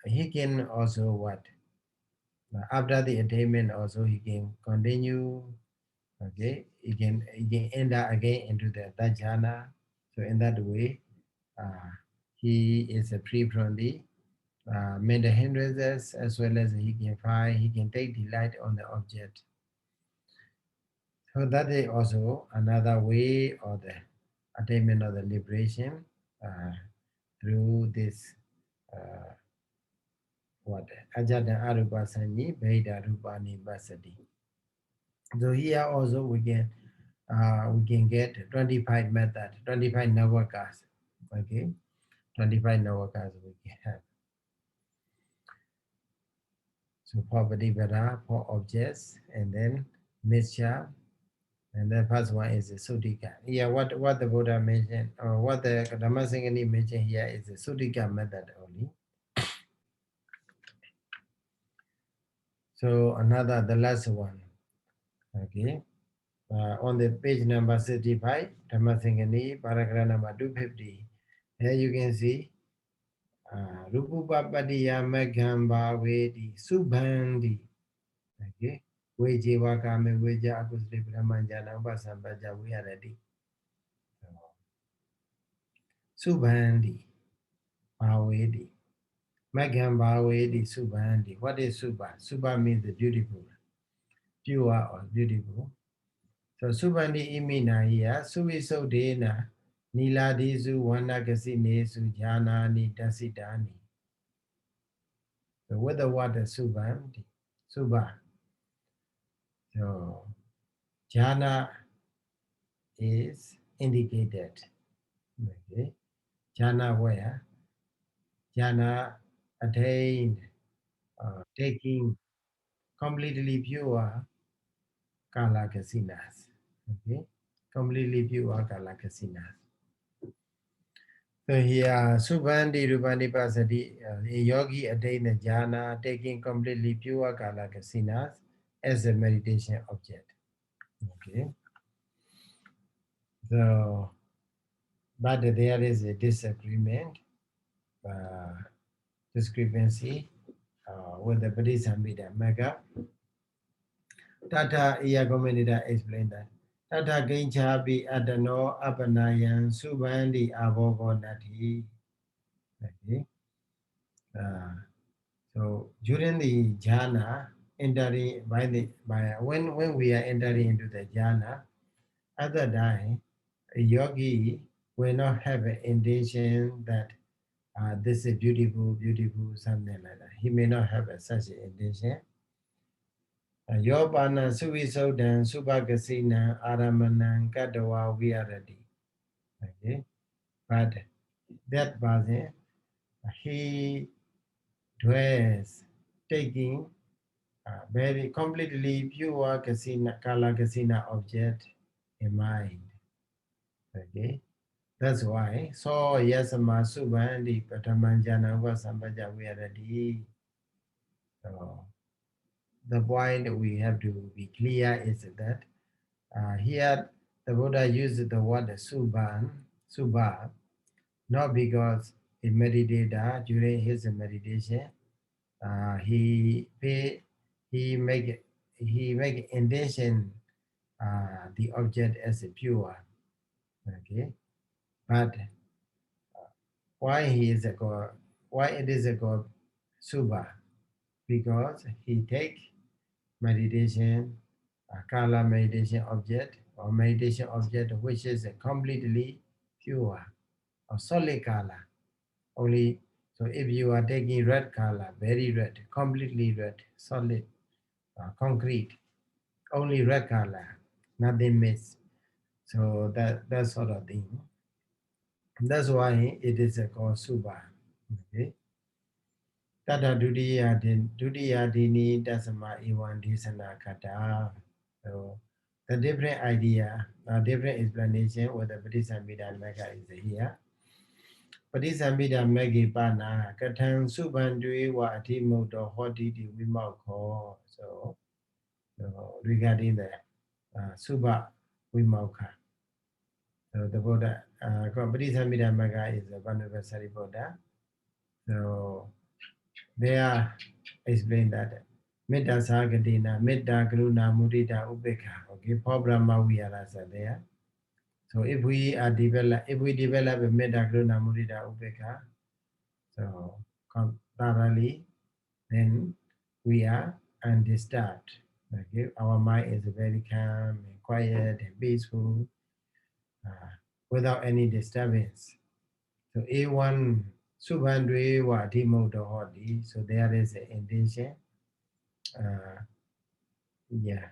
Speaker 1: he can also what? After the attainment, also he can continue. Okay, he can enter again into the that jhana. So in that way, he is free from the mental hindrances, as well as he can take delight on the object. So that is also another way of the attainment of the liberation through this what Ajata Arupa Sanyi Bheda Rupani Basati. So here also we can get 25 method, 25 navakas. Okay, 25 navakas we can have. So for Padivara, for objects, and then Mishya, and the first one is the Sudhika. Yeah, what the Buddha mentioned, or what the Dhammasaṅgaṇī mentioned here is the Sudhika method only. So the last one, okay. On the page number 65, Dhammasaṅgaṇī, paragraph number 250. Here you can see Rupupapadiya Meghamba Vedi Subhandi. Okay. Vejiva Kame Veja Akusri Brahmanjana Upasambaja Viharati. Subhandi Bhavedi. Megham Bhavedi Subhandi. What is Subha? Subha means the beautiful, pure or beautiful. So Subhandi imina here, Suvisodena, Niladisu Wanakasinesu Janani Dasidani. So with the word Subhandi, Subha. So jhana is indicated. Okay. Jhana where? Jhana attained, taking completely pure kala kasinas. Okay. Completely pure kala kasinas. So here, Subhandi Rupani Pasadi, a yogi attained the jhana, taking completely pure kala kasinas as a meditation object. Okay. So, but there is a disagreement, discrepancy with the Bodhisattva Mega. Tata Iyagomenida explained that. Tata Gainchabi Adano Apanayan Subhandi Avogonati. Okay. So during the jhana, entering when we are entering into the jhana, at that time, a yogi will not have an intention that this is beautiful, beautiful, something like that. He may not have such an intention. Yopana Suvisodan Subhagasina Aramanan Kadawa Viarati. Okay. But that person, he dwells taking very completely pure kasina, kala kasina object in mind. Okay. That's why. So yasama subhandi patamanjana vasambaja viarati. So the point we have to be clear is that here the Buddha used the word subha, not because he meditated during his meditation. He make intention the object as a pure. Okay, but why he is a god? Why it is a god subha? Because he take meditation, kala meditation object or meditation object which is completely pure. or solid color. Only, so if you are taking red color, very red, completely red, solid, concrete, only red color, nothing missed. So that sort of thing. That's why it is called Suba. Okay. Tata Dutiya Dini Dasama Iwan Disana Kata. So the different idea, different explanation with the Padisambhida Mega is here. Padisambhida Megi Pana, Katan Subandui wa Atimoto Hoti di Vimokho. So regarding the Suba Vimokha. So the Buddha, Padisambhida Mega is a Vanavasari Buddha. So they are explain that Metta Sagadina, Metta Karuna Mudita Ubeka. Okay, Paul Brahma Viharas are there. So if we develop a Metta Karuna Mudita Ubeka, so thoroughly, then we are undisturbed. Okay, our mind is very calm and quiet and peaceful, without any disturbance. So A1 Subhandwe wa Timoto Hodi. So there is an intention. Yeah,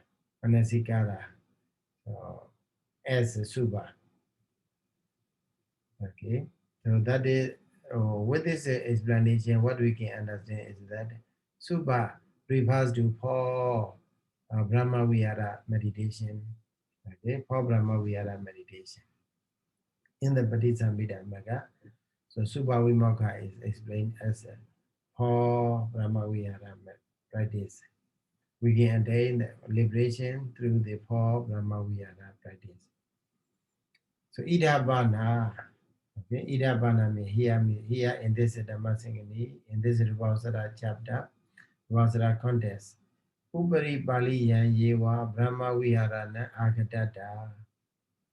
Speaker 1: Anasikara. So as a Suba. Okay. So that is with this explanation, what we can understand is that Suba refers to Paul Brahma Vihara meditation. Okay, Paul Brahma Vihara meditation. In the Padisambhidamaka, so Suba Vimokha is explained as a Paul Brahma Vihara practice. We can attain liberation through the Paul Brahma Vihara practice. So Idabana, okay, Idabana means here in this Dhammasaṅgaṇī, in this Rūpāvacarakusalaṃ chapter, Rūpāvacarakusalaṃ context, Upari Pali Yan Yewa Brahma Viharana Agatata.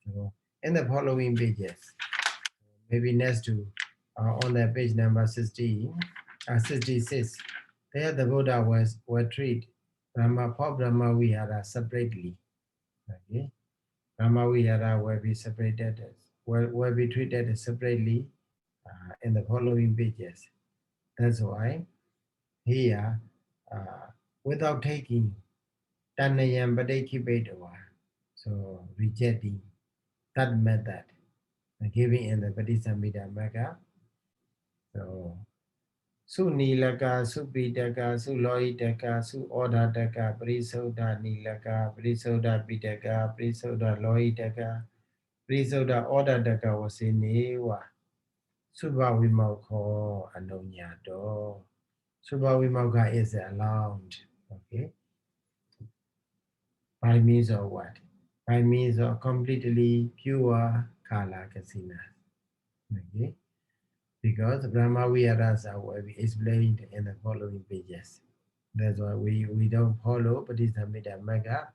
Speaker 1: So in the following pages, maybe next to on the page number 66, there the Buddha were treat Paul Brahma Vihara separately. Okay. Brahma Vihara will be separated, will be treated separately in the following pages. That's why here, without taking Tanayam Padekibetava, so rejecting that method, giving in the Padisambhidamaka, so Su Nilaka, Su Piṭaka, Su Loitaka, Su Odataka, Prisoda Nilaka, Prisoda Piṭaka, Prisoda Loitaka, Prisoda Odataka was in Ewa. Subha Vimokho Anonyato. Subha Vimokha is allowed. Okay. By means of what? By means of completely pure Kala Kasina. Okay. Because Brahma Viharas will be explained in the following pages. That's why we don't follow Padisambhidamaka.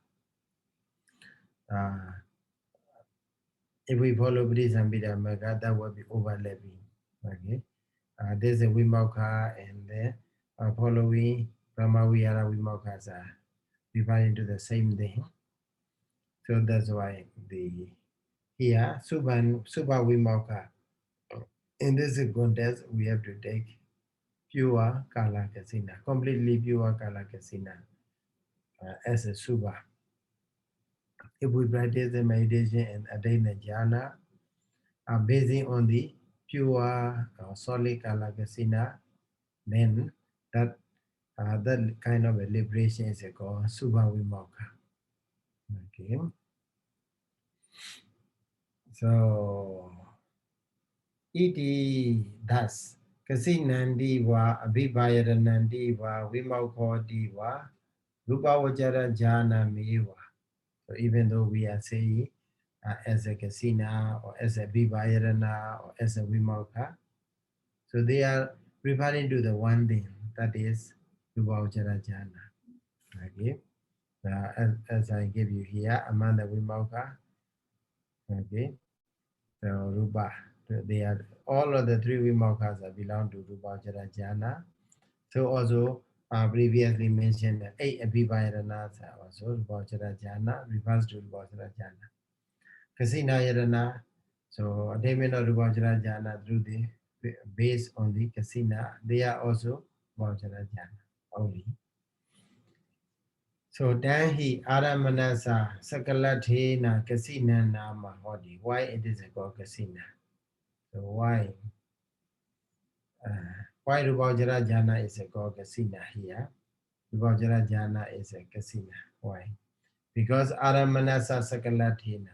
Speaker 1: If we follow Padisambhidamaka, that will be overlapping. Okay. There's a Vimokha and the following Brahma Vihara Vimokhas are referring to the same thing. So that's why here Subha Vimokha. In this context, we have to take pure Kala Kasina, completely pure Kala Kasina as a Subha. If we practice the meditation and attain the jhana, basing on the pure solid Kala Kasina, then that kind of a liberation is called Subha Vimokha. Okay. So, iti thus, Kasinandi va Abhibhayaranandi va Vimokhoti va Rūpāvacarakusalaṃ jhana meva. So even though we are saying as a kasina or as a Abhibhayarana or as a Vimokha, so they are referring to the one thing, that is Rūpāvacarakusalaṃ jhana. Okay. As I give you here, among the Vimokha, okay, so Rupa, they are all of the three Vimokhas belong to Rūpāvacarakusalaṃ jhana. So also previously mentioned 8 Abhibhayaranas also Rūpāvacarakusalaṃ jhana refers to Rūpāvacarakusalaṃ jhana. Kasina Yarana, So attainment of rūpāvacara jhana through the based on the kasina, they are also rūpāvacara jhana only. So then he aramanasa sakalathena kasina nama hodi. Why it is called kasina? So why rūpāvacara jhana is called kasina here? Rūpāvacara jhana is a kasina. Why? Because aramanasa sakalathena,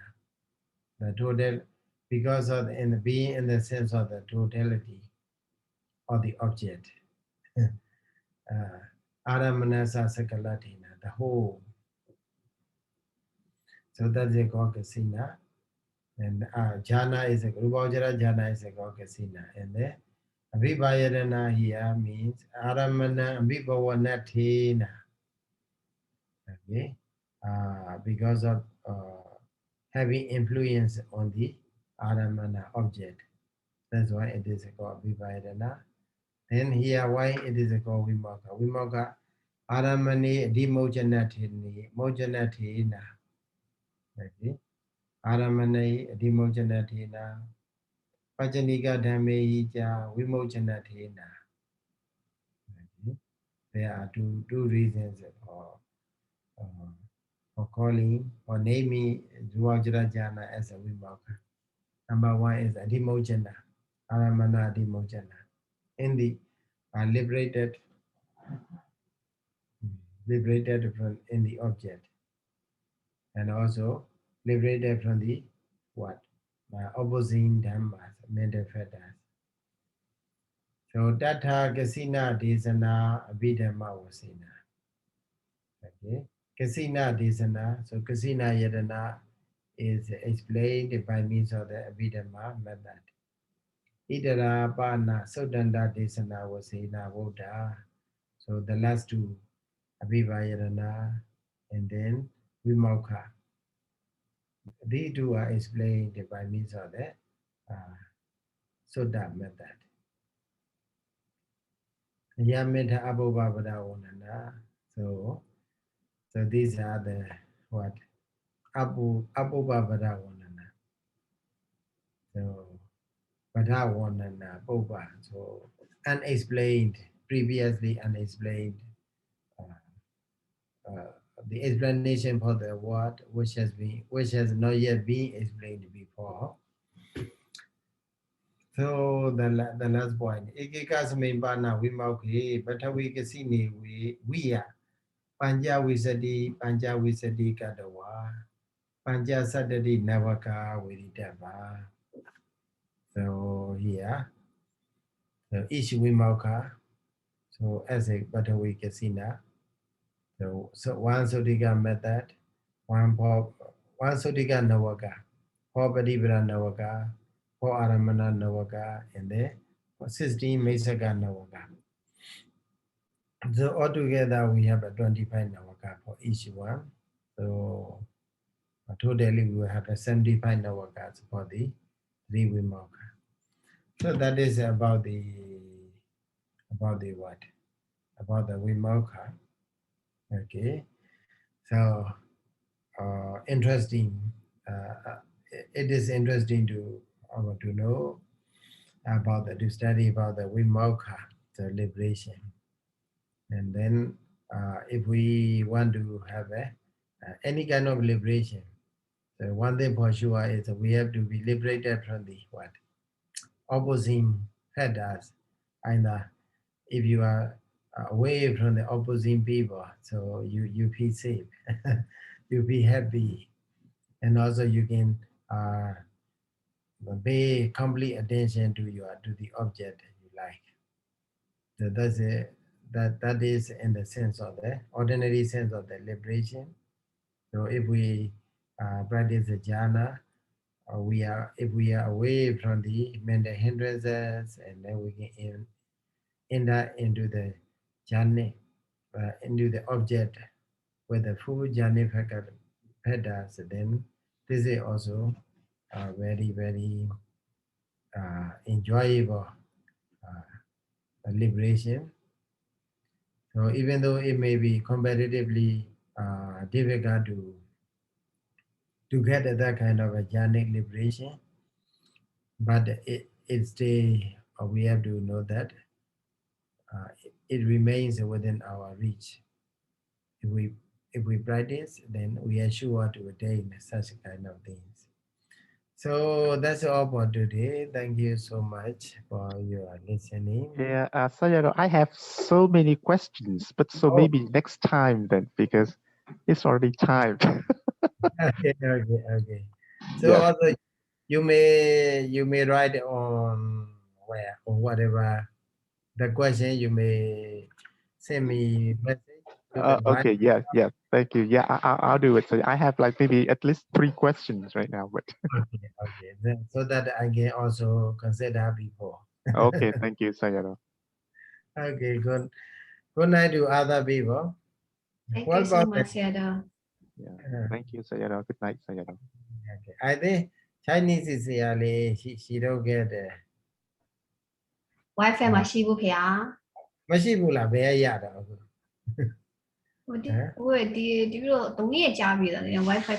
Speaker 1: the total, because of in the being in the sense of the totality of the object. Aramanasa sakalathena, the whole. So that's a called kasina. And jhana is a rūpāvacara jhana is a called kasina. And the abhibhayadana here means aramana abhibhavanathena. Okay, because of having influence on the aramana object. That's why it is called vivayadana. Then here, why it is called vimokha? Vimokha aramani dimojanathena. Okay, aramani dimojanathena. Pajanika dhammeja vimojanathena. Okay, there are two reasons for calling or naming Dvajra Jhana as a vimokha. Number one is adhimojana, aramana adhimojana. In the liberated from in the object, and also liberated from the what? Opposing dhammas, mental fetters. So Tatha Kasina Desana Abhidhamma Vasena. Okay. Kasina Desana, so Kasina Yadana is explained by means of the Abhidhamma method. Idara Pana Sodanda Desana Vasena Voda. So the last two, Abhivayarana and then Vimokha. These two are explained by means of the Soda method. Yameta Abhuvavadavanana. So these are the what? Abhuvavadavanana. So Vadavanana, Bhuva. So unexplained, previously unexplained. The explanation for the word which has not yet been explained before. So the last point. Ekeka samimpana vimokhe bhatavi kasini viya panja visadi kadawa panja sadadi navaka viridava. So here, so each vimokha, so as a bhatavi kasina. So one Sodika method, one Sodika Navaka, 4 Padivara Navaka, 4 Aramana Navaka, and then 16 Mesaka Navaka. So altogether we have a 25 Navaka for each one. So totally we will have a 75 Navakas for the 3 Vimokha. So that is about the what? About the Vimokha. Okay. So interesting. It is interesting to know about to study about the vimokha, the liberation, and then if we want to have any kind of liberation, so one thing for sure is that we have to be liberated from the what opposing headers, and if you are away from the opposing people, so you feel safe, you be happy, and also you can pay complete attention to the object that you like. So that is in the sense of the ordinary sense of the liberation. So if we practice the jhana, if we are away from the mental hindrances, and then we can enter into the jhana, into the object with the full jhana fetters, then this is also very, very enjoyable liberation. So even though it may be comparatively difficult to get that kind of a jhanic liberation, but it stay, or we have to know that it remains within our reach. If we practice, then we are sure to attain such kind of things. So that's all for today. Thank you so much for your listening.
Speaker 2: Yeah, Sayadaw, I have so many questions, but so
Speaker 1: Oh,
Speaker 2: maybe next time then, because it's already time.
Speaker 1: okay. So
Speaker 2: Yeah.
Speaker 1: also you may write on where or whatever the question, you may send me message to the Bible.
Speaker 2: Okay. Yeah. Yeah. Thank you. Yeah, I'll do it. So I have like maybe at least 3 questions right now, but
Speaker 1: Okay. Then, so that I can also consider before.
Speaker 2: okay. Thank you, Sayadaw.
Speaker 1: Okay, good night to other people.
Speaker 3: Thank
Speaker 1: What
Speaker 3: you so
Speaker 1: about
Speaker 3: much, Sayadaw.
Speaker 2: Yeah.
Speaker 1: uh,
Speaker 2: Thank you, Sayadaw. Good night, Sayadaw.
Speaker 1: okay. I think Chinese is really she don't get
Speaker 3: Wi-Fi မရှိဘူးဖေဟာ
Speaker 1: မရှိဘူးလားဘယ်ရတာအခု
Speaker 3: ဟိုဒီဟိုဒီပြီးတော့3ရက်ကြာပြီလား Wi-Fi